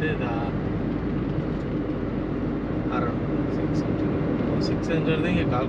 around 600 then you call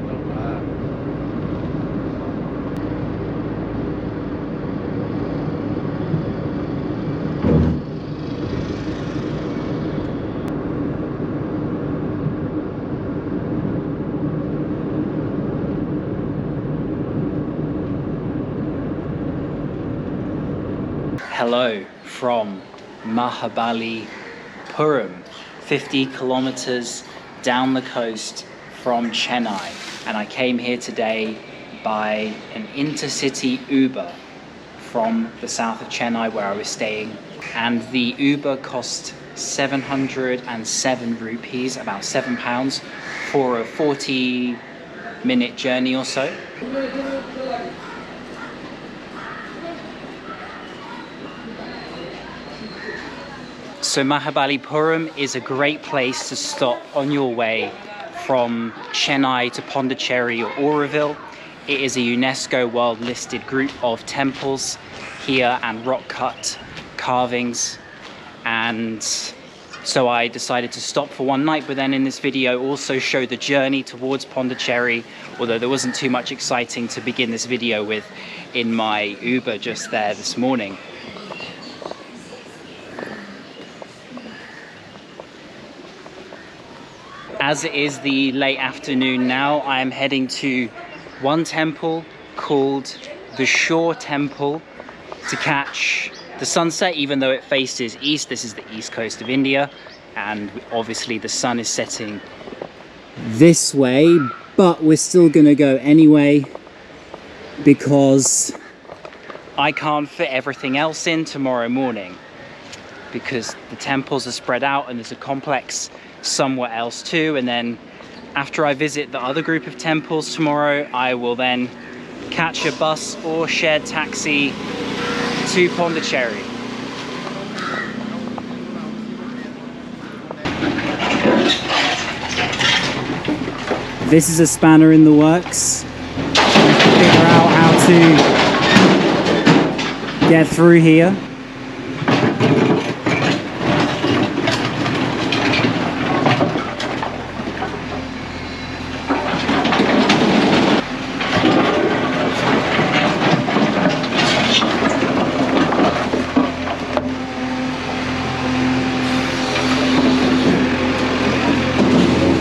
Hello from Mahabalipuram, 50 kilometers down the coast from Chennai, and I came here today by an intercity Uber from the south of Chennai where I was staying, and the Uber cost 707 rupees, about £7, for a 40-minute journey or so. So Mahabalipuram is a great place to stop on your way from Chennai to Pondicherry or Auroville. It is a UNESCO World Listed group of temples here and rock-cut carvings, and so I decided to stop for one night, but then in this video also show the journey towards Pondicherry, although there wasn't too much exciting to begin this video with in my Uber just there this morning. As it is the late afternoon now, I am heading to one temple called the Shore Temple to catch the sunset, even though it faces east. This is the east coast of India, and obviously the sun is setting this way, but we're still gonna go anyway because I can't fit everything else in tomorrow morning, because the temples are spread out and there's a complex somewhere else too. And then after I visit the other group of temples tomorrow, I will then catch a bus or shared taxi to Pondicherry. This is a spanner in the works. Figure out how to get through here.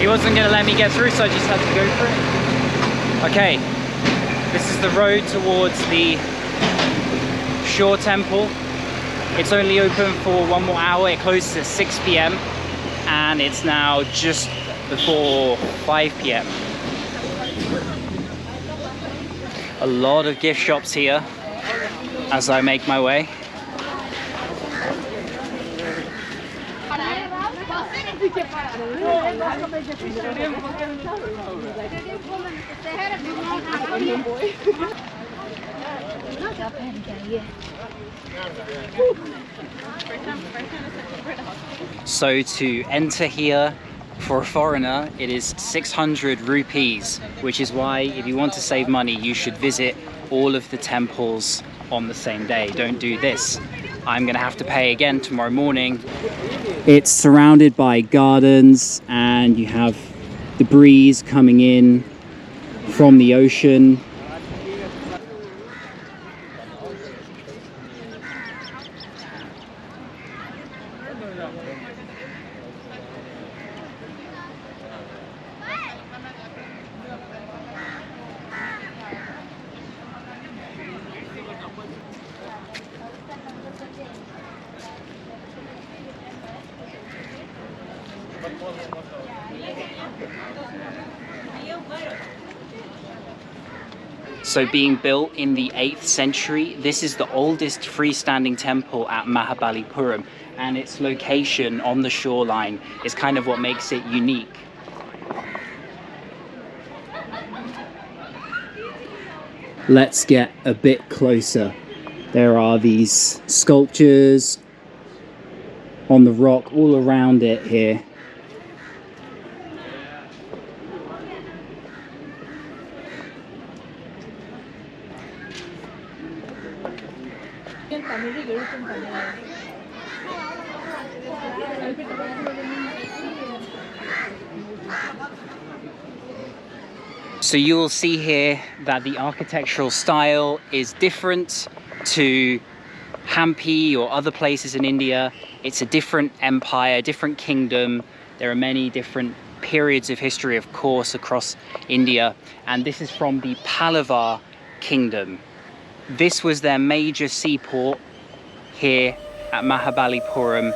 Wasn't going to let me get through, so I just had to go through. Okay, this is the road towards the Shore Temple. It's only open for one more hour. It closes at 6 p.m. and it's now just before 5 p.m. A lot of gift shops here as I make my way. So to enter here for a foreigner, it is 600 rupees, which is why if you want to save money, you should visit all of the temples on the same day. Don't do this. I'm gonna have to pay again tomorrow morning. It's surrounded by gardens and you have the breeze coming in from the ocean. So being built in the 8th century, this is the oldest freestanding temple at Mahabalipuram, and its location on the shoreline is kind of what makes it unique. Let's get a bit closer. There are these sculptures on the rock all around it here. So you will see here that the architectural style is different to Hampi or other places in India. It's a different empire, different kingdom. There are many different periods of history, of course, across India. And this is from the Pallava kingdom. This was their major seaport here at Mahabalipuram.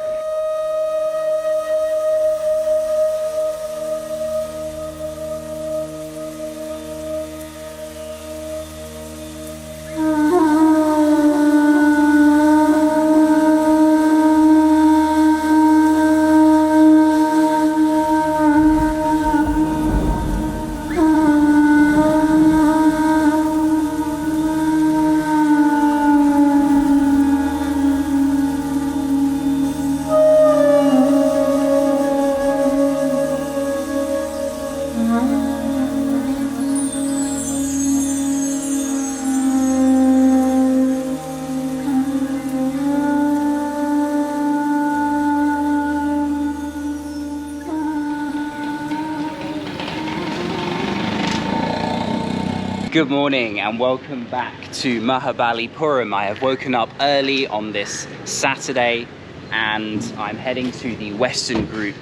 Good morning and welcome back to Mahabalipuram. I have woken up early on this Saturday and I'm heading to the western group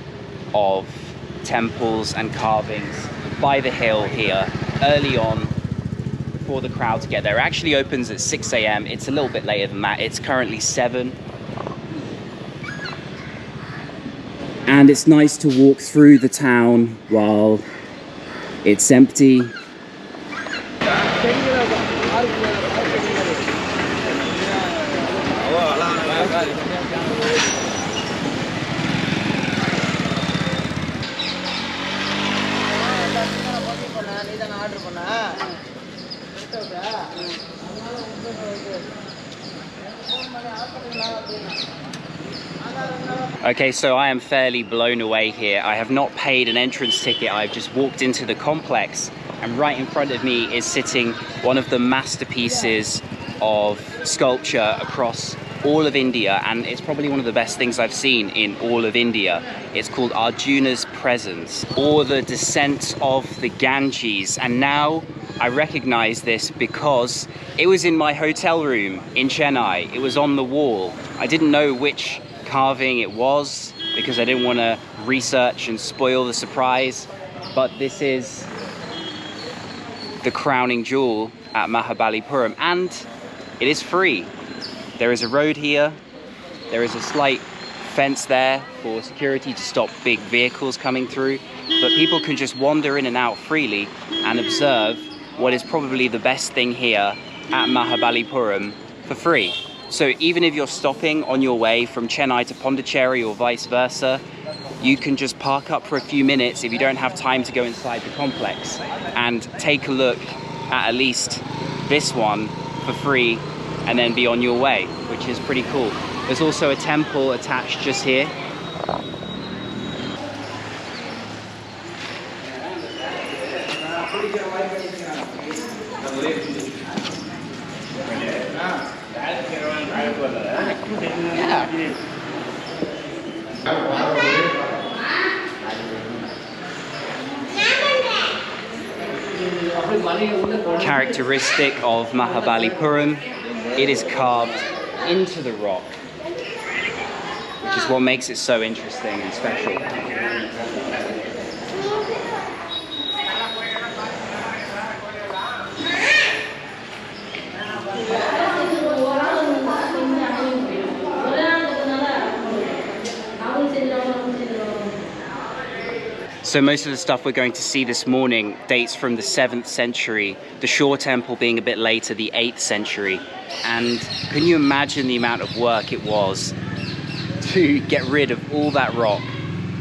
of temples and carvings by the hill here early on before the crowds get there. It actually opens at 6 a.m. It's a little bit later than that. It's currently 7. And it's nice to walk through the town while it's empty. Okay, so I am fairly blown away here. I have not paid an entrance ticket. I've just walked into the complex and right in front of me is sitting one of the masterpieces of sculpture across all of India, and it's probably one of the best things I've seen in all of India. It's called Arjuna's Presence, or the Descent of the Ganges. And now I recognize this because it was in my hotel room in Chennai. It was on the wall. I didn't know which carving it was because I didn't want to research and spoil the surprise, but this is the crowning jewel at Mahabalipuram, and it is free. There is a road here, there is a slight fence there for security to stop big vehicles coming through, but people can just wander in and out freely and observe what is probably the best thing here at Mahabalipuram for free. So even if you're stopping on your way from Chennai to Pondicherry or vice versa, you can just park up for a few minutes if you don't have time to go inside the complex and take a look at least this one for free and then be on your way, which is pretty cool. There's also a temple attached just here. Characteristic of Mahabalipuram, it is carved into the rock, which is what makes it so interesting and special. So most of the stuff we're going to see this morning dates from the 7th century, the Shore Temple being a bit later, the 8th century. And can you imagine the amount of work it was to get rid of all that rock?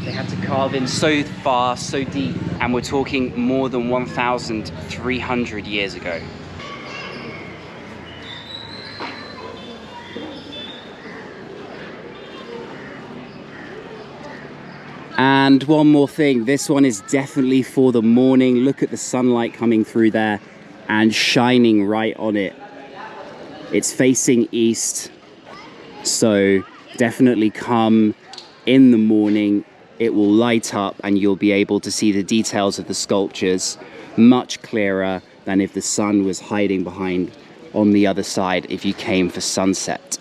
They had to carve in so far, so deep, and we're talking more than 1,300 years ago. And one more thing, this one is definitely for the morning. Look at the sunlight coming through there and shining right on it. It's facing east, so definitely come in the morning, it will light up and you'll be able to see the details of the sculptures much clearer than if the sun was hiding behind on the other side if you came for sunset.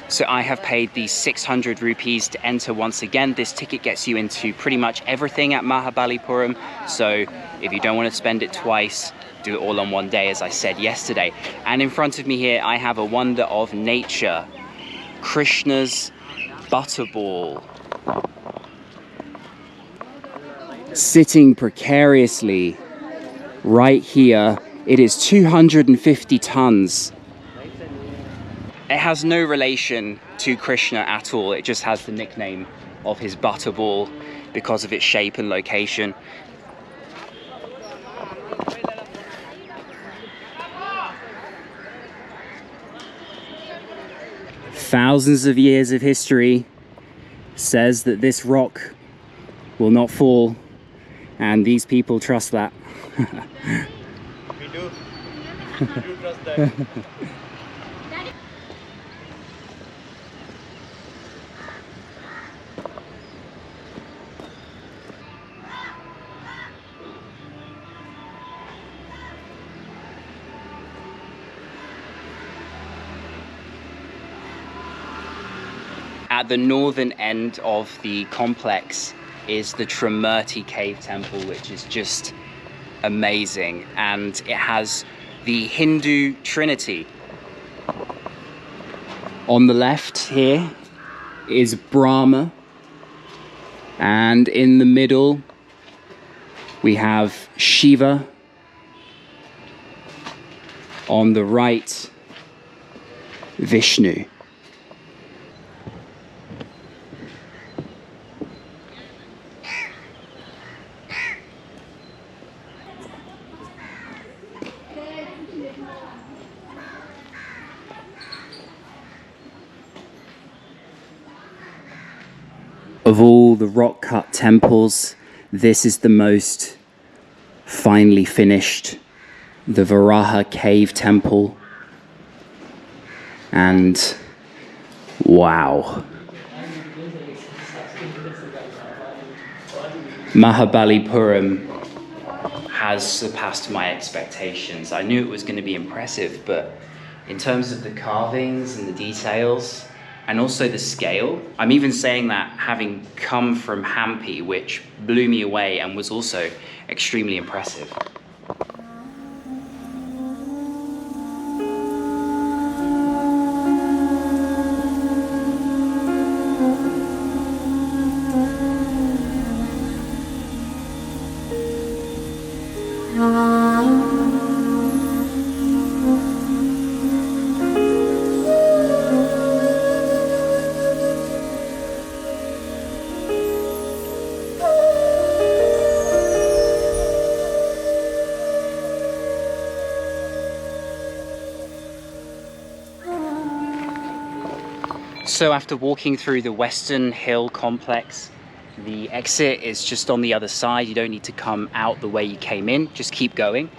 So I have paid the 600 rupees to enter once again. This ticket gets you into pretty much everything at Mahabalipuram. So if you don't want to spend it twice, do it all on one day, as I said yesterday. And in front of me here, I have a wonder of nature, Krishna's butterball. Sitting precariously right here, it is 250 tons. It has no relation to Krishna at all. It just has the nickname of his butterball because of its shape and location. Thousands of years of history says that this rock will not fall, and these people trust that. We do. We do trust that. At the northern end of the complex is the Trimurti Cave Temple, which is just amazing, and it has the Hindu Trinity. On the left here is Brahma, and in the middle we have Shiva. On the right, Vishnu. Of all the rock-cut temples, this is the most finely finished, the Varaha Cave Temple. And wow. Mahabalipuram has surpassed my expectations. I knew it was going to be impressive, but in terms of the carvings and the details, and also the scale, I'm even saying that having come from Hampi, which blew me away and was also extremely impressive. So after walking through the Western Hill complex, the exit is just on the other side. You don't need to come out the way you came in, just keep going.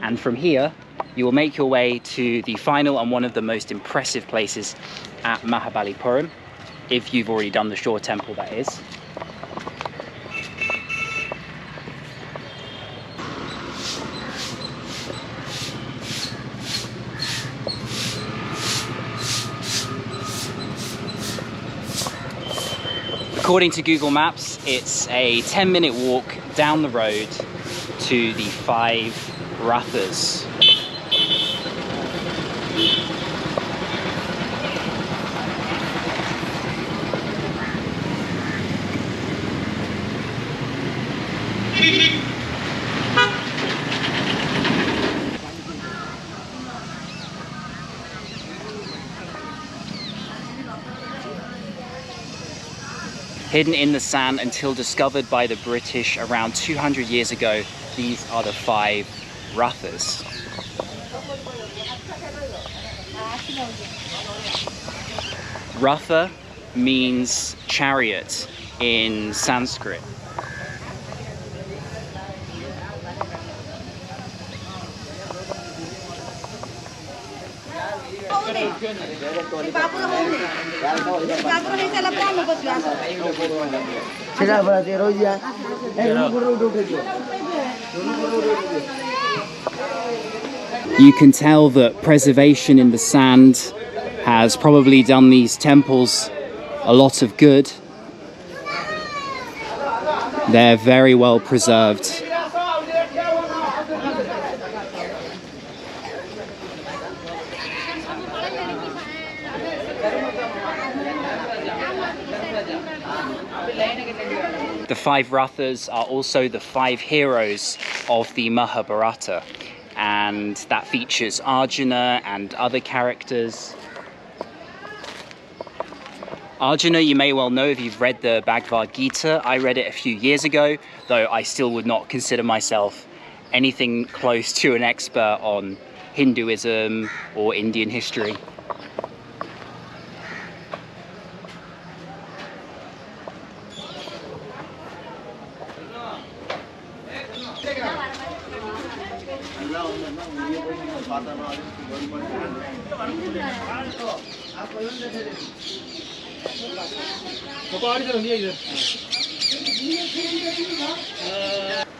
And from here, you will make your way to the final and one of the most impressive places at Mahabalipuram, if you've already done the Shore Temple, that is. According to Google Maps, it's a 10-minute walk down the road to the 5 Rathas. Hidden in the sand until discovered by the British around 200 years ago, these are the 5 Rathas. Ratha means chariot in Sanskrit. You can tell that preservation in the sand has probably done these temples a lot of good. They're very well preserved. The 5 Rathas are also the 5 heroes of the Mahabharata, and that features Arjuna and other characters. Arjuna, you may well know if you've read the Bhagavad Gita. I read it a few years ago, though I still would not consider myself anything close to an expert on Hinduism or Indian history.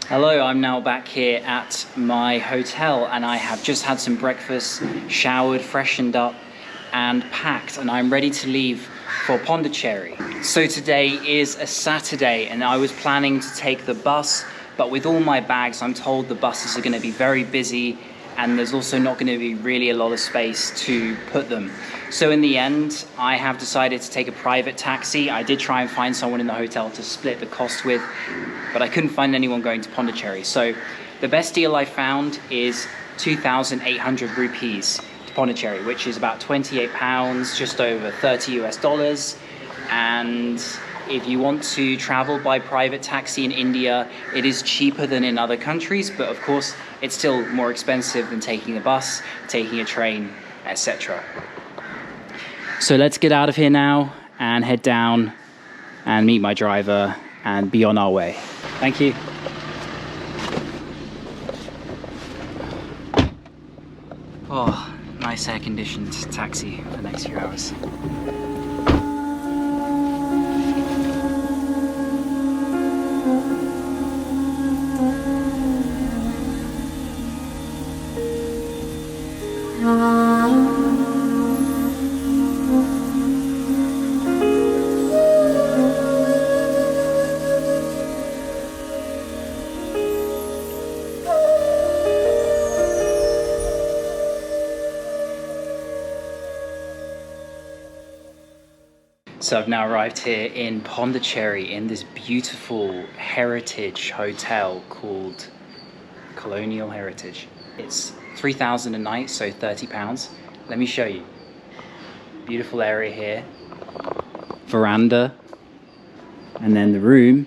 Hello, I'm now back here at my hotel and I have just had some breakfast, showered, freshened up and packed, and I'm ready to leave for Pondicherry. So today is a Saturday and I was planning to take the bus, but with all my bags I'm told the buses are going to be very busy and there's also not going to be really a lot of space to put them. So in the end, I have decided to take a private taxi. I did try and find someone in the hotel to split the cost with, but I couldn't find anyone going to Pondicherry. So the best deal I found is 2,800 rupees to Pondicherry, which is about 28 pounds, just over 30 US dollars. And if you want to travel by private taxi in India, it is cheaper than in other countries, but of course it's still more expensive than taking a bus, taking a train, etc. So let's get out of here now and head down and meet my driver and be on our way. Thank you. Oh, nice air-conditioned taxi for the next few hours. So I've now arrived here in Pondicherry in this beautiful heritage hotel called Colonial Heritage. It's 3,000 a night, so 30 pounds. Let me show you. Beautiful area here. Veranda. And then the room.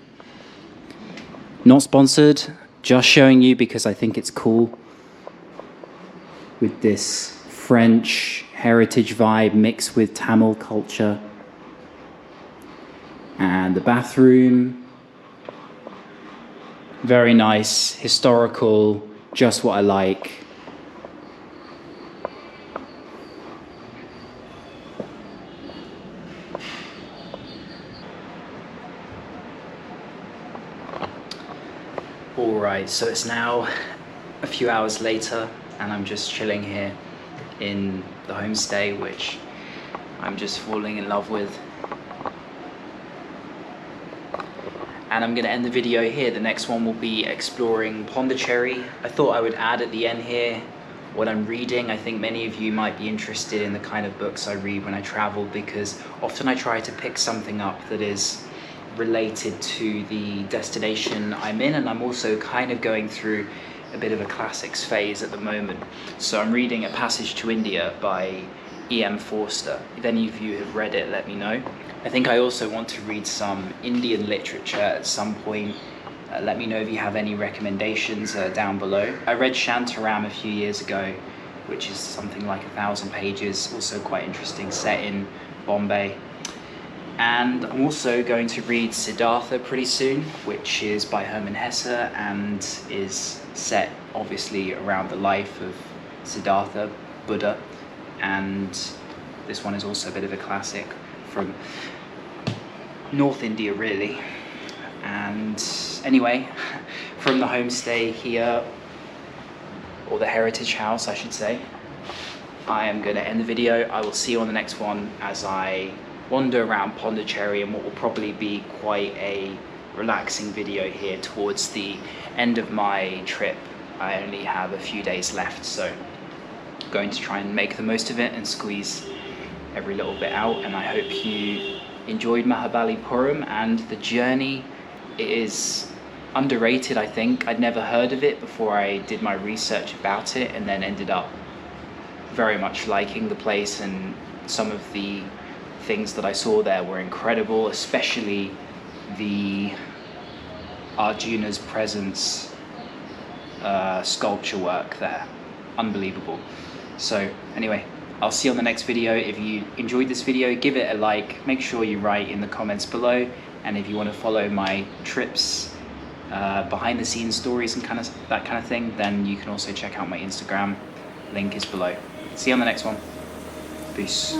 Not sponsored, just showing you because I think it's cool. With this French heritage vibe mixed with Tamil culture. And the bathroom, very nice, historical, just what I like. Alright, so it's now a few hours later and I'm just chilling here in the homestay, which I'm just falling in love with. And I'm going to end the video here. The next one will be exploring Pondicherry. I thought I would add at the end here what I'm reading. I think many of you might be interested in the kind of books I read when I travel, because often I try to pick something up that is related to the destination I'm in, and I'm also kind of going through a bit of a classics phase at the moment. So I'm reading A Passage to India by E.M. Forster. If any of you have read it, let me know. I think I also want to read some Indian literature at some point. Let me know if you have any recommendations down below. I read Shantaram a few years ago, which is something like 1,000 pages, also quite interesting, set in Bombay. And I'm also going to read Siddhartha pretty soon, which is by Hermann Hesse and is set obviously around the life of Siddhartha, Buddha. And This one is also a bit of a classic from North India, really. And anyway, from the homestay here, or the heritage house, I should say, I am going to end the video. I will see you on the next one as I wander around Pondicherry and what will probably be quite a relaxing video here towards the end of my trip. I only have a few days left, so I'm going to try and make the most of it and squeeze every little bit out. And I hope you enjoyed Mahabalipuram and the journey. It is underrated, I think. I'd never heard of it before I did my research about it, and then ended up very much liking the place, and some of the things that I saw there were incredible, especially the Arjuna's presence sculpture work there. Unbelievable. So anyway, I'll see you on the next video. If you enjoyed this video, give it a like, make sure you write in the comments below, and if you want to follow my trips, behind the scenes stories and that kind of thing, then you can also check out my Instagram. Link is below. See you on the next one. Peace.